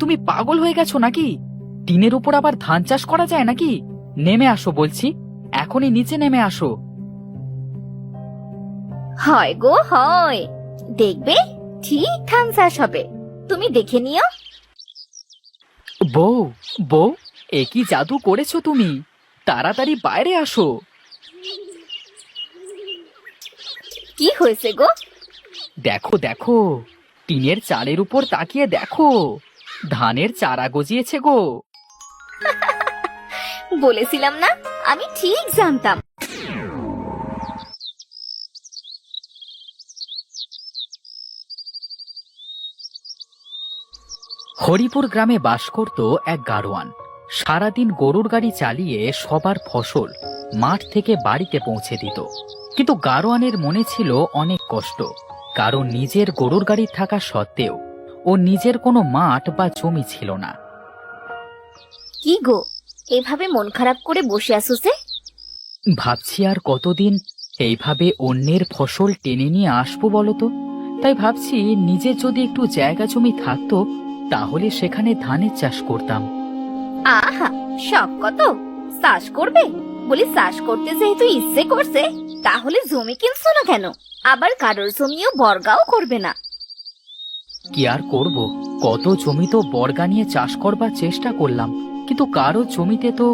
তুমি পাগল হয়ে গেছো নাকি? টিনের উপর আবার ধান চাষ করা যায় নাকি? নেমে আসো বলছি, এখনই নিচে নেমে আসো। হয় গো হয়, দেখবে ঠিক ধান চাষ হবে, তুমি দেখে নিও। বউ, বউ, এ কি জাদু করেছো তুমি? তাড়াতাড়ি বাইরে আসো। কি হয়েছে গো? দেখো দেখো, টিনের চালের উপর তাকিয়ে দেখো, ধানের চারা গজিয়েছে গো। বলেছিলাম না, আমি ঠিক জানতাম। হরিপুর গ্রামে বাস করত এক গাড়োয়ান। সারাদিন গরুর গাড়ি চালিয়ে সবার ফসল মাঠ থেকে বাড়িতে পৌঁছে দিত। কিন্তু গাড়োয়ানের মনে ছিল অনেক কষ্ট, কারণ নিজের গরুর গাড়ি থাকা সত্ত্বেও ও নিজের কোনো মাঠ বা জমি ছিল না। কি গো, এভাবে মন খারাপ করে বসে আছো যে? ভাবছি আর কতদিন এইভাবে অন্যের ফসল টেনে নিয়ে আসবো বলতো। তাই ভাবছি নিজের যদি একটু জায়গা জমি থাকতো তাহলে সেখানে ধানের চাষ করতাম। আহা, শখ কত! চাষ করবে বলি, চাষ করতে যেহেতু ইচ্ছে করছে, তাহলে জমি কিনছো না কেন? আবার কারোর জমিও বর্গাও করবে না। কি আর করব, কত জমি তো বর্গা নিয়ে চাষ করবার চেষ্টা করলাম, কিন্তু কারো জমিতে তো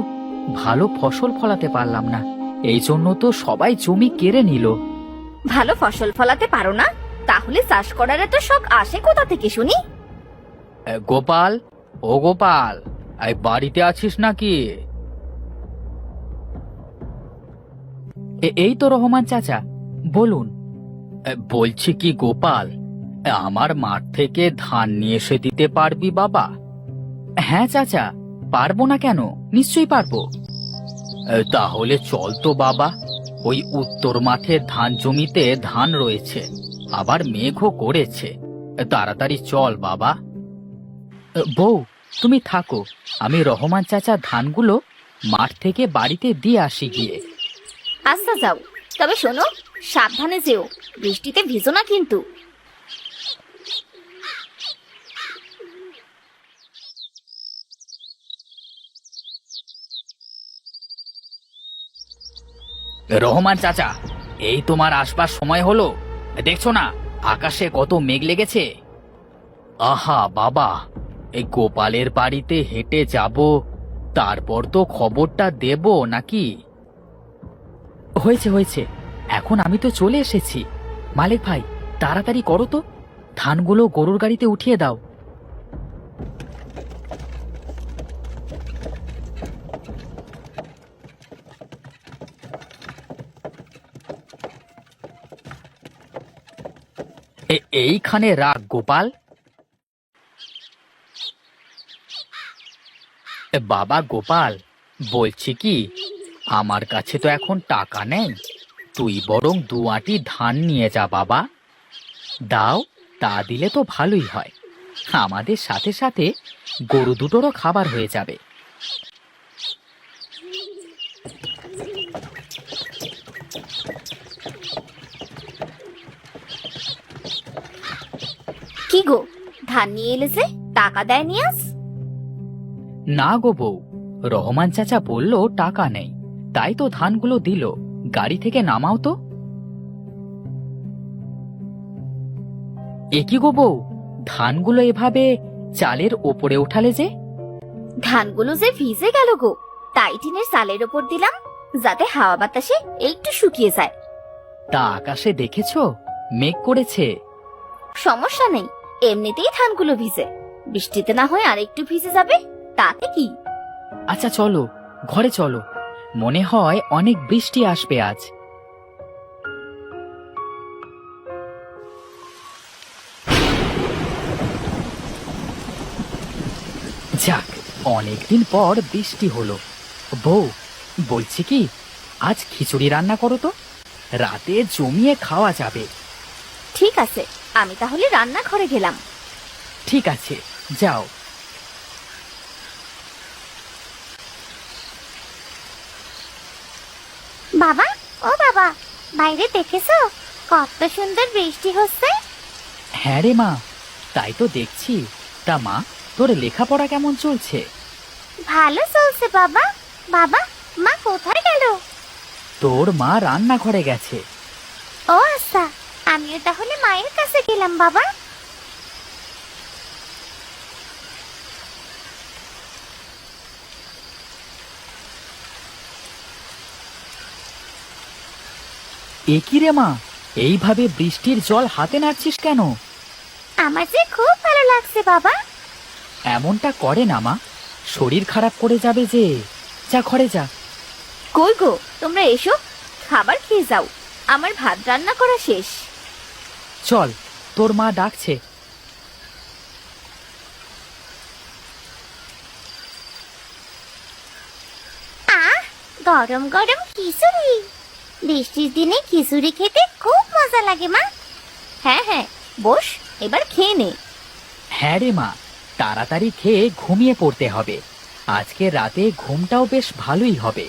ভালো ফসল ফলাতে পারলাম না। এই জন্য তো সবাই জমি কেড়ে নিল। ভালো ফসল ফলাতে পারো না, তাহলে চাষ করার এত শখ আসে কোথা থেকে শুনি? গোপাল, ও গোপাল, এই বাড়িতে আছিস নাকি? এই তো রহমান চাচা, বলুন। বলছি কি গোপাল, আমার মাঠ থেকে ধান নিয়ে এসে দিতে পারবি বাবা? হ্যাঁ চাচা, পারবো না কেন, নিশ্চয়ই পারবো। তাহলে চল তো বাবা, ওই উত্তর মাঠের ধান জমিতে ধান রয়েছে, আবার মেঘও করেছে, তাড়াতাড়ি চল বাবা। বউ, তুমি থাকো, আমি রহমান চাচা ধানগুলো মাঠ থেকে বাড়িতে দিয়ে আসি গিয়ে। আচ্ছা যাও, তবে শোনো, সাবধানে যেও, বৃষ্টিতে ভিজো না কিন্তু। রহমান চাচা, এই তোমার আসবার সময় হলো, দেখছো না আকাশে কত মেঘ লেগেছে? আহা বাবা, এই গোপালের বাড়িতে হেঁটে যাব, তারপর তো খবরটা দেব নাকি? হয়েছে হয়েছে, এখন আমি তো চলে এসেছি। মালিক ভাই, তাড়াতাড়ি করো তো, ধানগুলো গরুর গাড়িতে উঠিয়ে দাও। এইখানে রাখ গোপাল। বাবা গোপাল, বলছি কি, আমার কাছে তো এখন টাকা নেই, তুই বরং 2 আঁটি ধান নিয়ে যা বাবা। দাও, তা দিলে তো ভালোই হয়, আমাদের সাথে সাথে গরু দুটোরও খাবার হয়ে যাবে। কি গো, ধান নিয়ে এলে যে, টাকা দেয় নিয়ে আস। না গো বউ, রহমান চাচা বলল টাকা নেই, তাই তো ধানগুলো দিল, গাড়ি থেকে নামাও তো। একই গো বউ, ধানগুলো এভাবে চালের ওপরে উঠালে যে? ধানগুলো যে ভিজে গেল গো, তাই টিনের চালের ওপর দিলাম, যাতে হাওয়া বাতাসে একটু শুকিয়ে যায়। তা আকাশে দেখেছো, মেঘ করেছে। সমস্যা নেই, এমনিতেই ধানগুলো ভিজে, বৃষ্টিতে না হয় আরেকটু ভিজে যাবে, তাতে কি? আচ্ছা চলো, ঘরে চলো, মনে হয় অনেক বৃষ্টি আসবে আজ। যাক, অনেকদিন পর বৃষ্টি হলো। বউ, বলছি কি, আজ খিচুড়ি রান্না করো তো, রাতে জমিয়ে খাওয়া যাবে। ঠিক আছে, আমি তাহলে রান্নাঘরে গেলাম। ঠিক আছে, যাও। বাবা, ও বাবা, বাইরে দেখেছো কত সুন্দর বৃষ্টি হচ্ছে? হ্যাঁ রে মা, তাই তো দেখছি। তা মা, তোর লেখাপড়া কেমন চলছে? ভালো চলছে বাবা। বাবা, মা কোথায় গেল? তোর মা রান্নাঘরে গেছে। ও আচ্ছা, আমিও তাহলে মায়ের কাছে গেলাম বাবা। এ কি রে মা, এইভাবে বৃষ্টির জল হাতে নাড়ছিস কেন? আমার যে খুব ভালো লাগছে বাবা। এমনটা করে না মা, শরীর খারাপ করে যাবে যে। যা ঘরে যা। কই গো, তোমরা এসো, খাবার খেয়ে যাও। আমার ভাত রান্না করা শেষ। চল, তোর মা ডাকছে। আহ, গরম গরম খিচুড়ি। বৃষ্টির দিনে খিচুড়ি খেতে খুব মজা লাগে মা। হ্যাঁ হ্যাঁ, বস, এবার খেয়ে নে। হ্যাঁ রে মা, তাড়াতাড়ি খেয়ে ঘুমিয়ে পড়তে হবে। আজকে রাতে ঘুমটাও বেশ ভালোই হবে।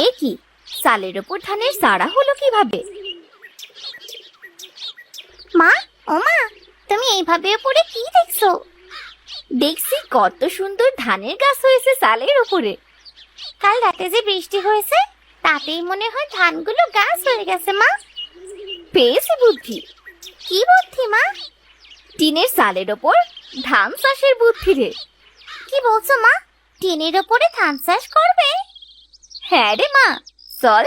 এ কি, চালের ওপর ধানের চারা হলো কিভাবে? মা, ও মা, তুমি এইভাবে উপরে কি দেখছো? দেখছি কত সুন্দর ধানের গাছ হয়েছে চালের উপরে। কাল রাতে যে বৃষ্টি হয়েছে, তাতেই মনে হয় ধানগুলো গাছ হয়ে গেছে মা। পেয়েছি বুদ্ধি। কি বুদ্ধি মা? টিনের চালের ওপর ধান চাষের বুদ্ধি রে। কি বলছো মা, টিনের ওপরে ধান চাষ করবে? হ্যাঁ রে মা, চল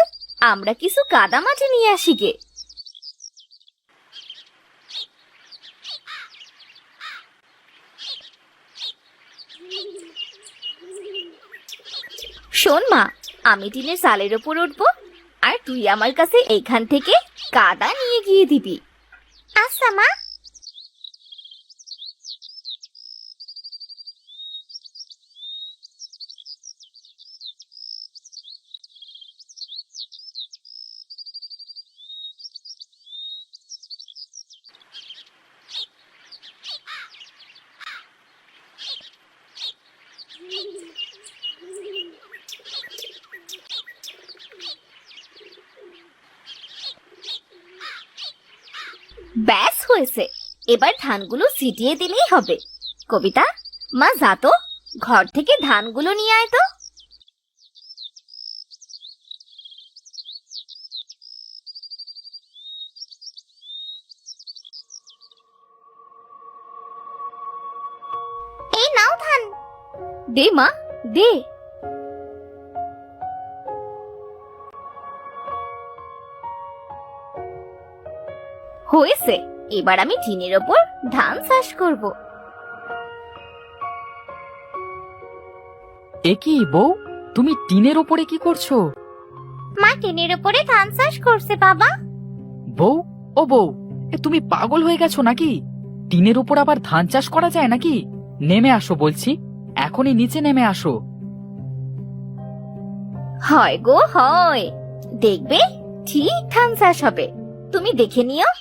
আমরা কিছু কাদা মাটি নিয়ে আসি গে। শোন মা, আমি টিনের চালের ওপর উঠবো, আর তুই আমার কাছে এইখান থেকে কাদা নিয়ে গিয়ে দিবি। আচ্ছা মা। ব্যাস হয়েছে, এবার ধানগুলো ছিটিয়ে দিলেই হবে। কবিতা, মা যা তো, ঘর থেকে ধানগুলো নিয়ে আয় তো। এই নাও ধান। দে মা, দে। হয়েছে, এবার আমি টিনের ওপর ধান চাষ করব। এ কি বউ, তুমি টিনের ওপরে কি করছো? মা টিনের ওপরে ধান চাষ করছে বাবা। বউ, ও বউ, তুমি পাগল হয়ে গেছো নাকি? টিনের উপর আবার ধান চাষ করা যায় নাকি? নেমে আসো বলছি, এখনই নিচে নেমে আসো। হয় গো হয়, দেখবে ঠিক ধান চাষ হবে, তুমি দেখে নিও।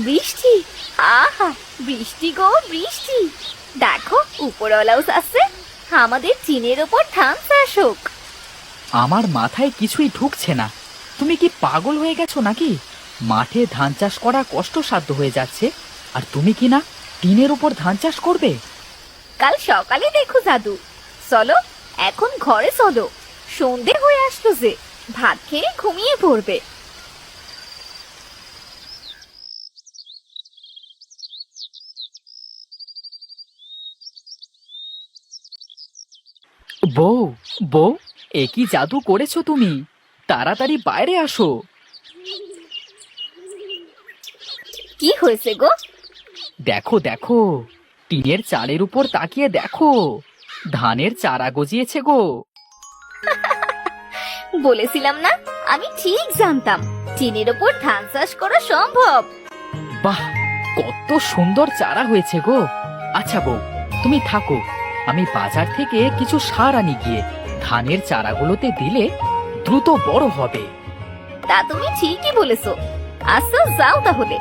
বৃষ্টি, আহা বৃষ্টি গো বৃষ্টি। দেখো উপরওয়ালাও চাচ্ছে আমাদের টিনের ওপর ধান চাষ হোক। আমার মাথায় কিছুই ঢুকছে না। তুমি কি পাগল হয়ে গেছো নাকি? মাঠে ধান চাষ করা কষ্টসাধ্য হয়ে যাচ্ছে, আর তুমি কি না টিনের উপর ধান চাষ করবে? কাল সকালে দেখো জাদু। চলো এখন ঘরে চলো, সন্ধে হয়ে আসলো যে, ভাত খেয়ে ঘুমিয়ে পড়বে। বউ, বউ, এ কি জাদু করেছো তুমি? তাড়াতাড়ি বাইরে আসো। কি হয়েছে গো? দেখো দেখো, টিনের চালের উপর তাকিয়ে দেখো, ধানের চারা গজিয়েছে গো। বলেছিলাম না, আমি ঠিক জানতাম টিনের ওপর ধান চাষ করা সম্ভব। বাহ, কত সুন্দর চারা হয়েছে গো। আচ্ছা বউ, তুমি থাকো, আমি বাজার থেকে কিছু সার আনি গিয়ে, ধানের চারাগুলোতে দিলে দ্রুত বড় হবে। তা তুমি ঠিকই বলেছো। আচ্ছা যাও তাহলে।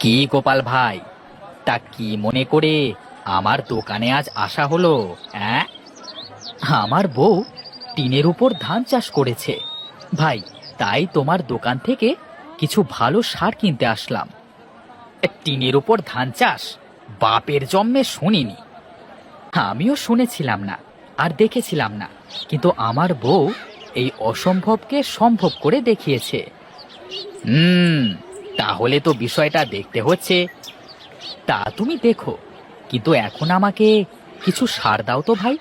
কি গোপাল ভাই, তা কি মনে করে আমার দোকানে আজ আসা হলো? হ্যাঁ, আমার বউ টিনের উপর ধান চাষ করেছে ভাই, তাই তোমার দোকান থেকে কিছু ভালো সার কিনতে আসলাম। টিনের উপর ধান চাষ বাপের জন্মে শুনিনি। আমিও শুনেছিলাম না আর দেখেছিলাম না, কিন্তু আমার বউ এই অসম্ভবকে সম্ভব করে দেখিয়েছে। তাহলে তো বিষয়টা দেখতে হচ্ছে। তা তুমি দেখো, কিন্তু এখন আমাকে কিছু সার দাও তো ভাই।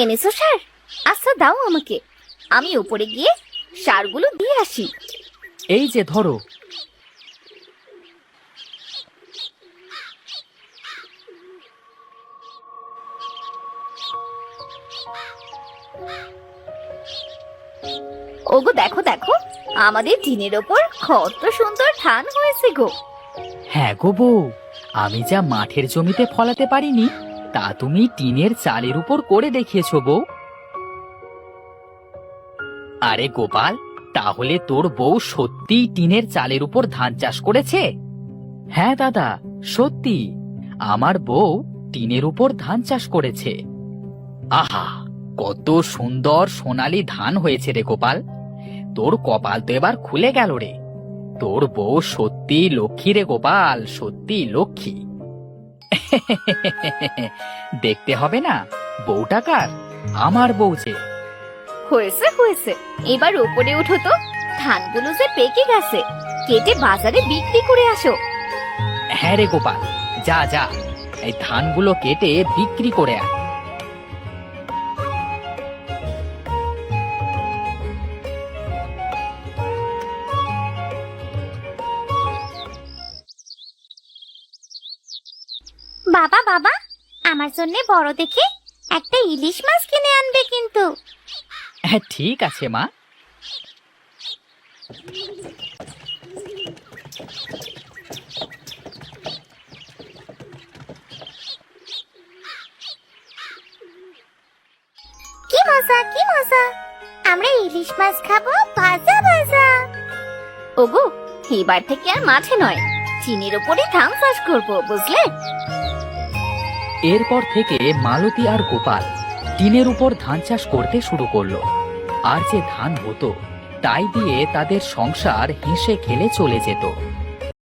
এনেছো সার? আচ্ছা দাও আমাকে, আমি উপরে গিয়ে সারগুলো দিয়ে আসি। এই যে ধরো। ওগো দেখো দেখো, আমাদের টিনের ওপর কত সুন্দর ধান হয়েছে গো। হ্যাঁ গো বউ, আমি যা মাঠের জমিতে ফলাতে পারিনি তা তুমি টিনের চালের উপর করে দেখিয়েছো বউ। আরে গোপাল, তাহলে তোর বউ সত্যিই টিনের চালের উপর ধান চাষ করেছে? হ্যাঁ দাদা, সত্যি আমার বউ টিনের উপর ধান চাষ করেছে। আহা, কত সুন্দর সোনালী ধান হয়েছে রে গোপাল। তোর কপাল তো এবার খুলে গেল রে। তোর বউ সত্যি লক্ষ্মী রে গোপাল, সত্যি লক্ষ্মী। দেখতে হবে না বউটা কার? আমার বউ যে। হয়েছে হয়েছে, এবার উপরে উঠো তো। ধানগুলো যে পেকে গেছে, কেটে বাজারে বিক্রি করে আসো। হ্যাঁ রে গোপাল, যা যা, এই ধানগুলো কেটে বিক্রি করে আয়। বাবা বাবা, আমার জন্য বড় দেখে একটা ইলিশ মাছ কিনে আনবে কিন্তু। হ্যাঁ ঠিক আছে মা। কি মজা কি মজা, আমরা ইলিশ মাছ খাবো ভাজা ভাজা। ওগো, এবার থেকে আর মাঠে নয়, চিনির ওপরে ধান চাষ করবো, বুঝলে? এরপর থেকে মালতী আর গোপাল টিনের উপর ধান চাষ করতে শুরু করলো। আর যে ধান হতো তাই দিয়ে তাদের সংসার হেসে খেলে চলে যেত।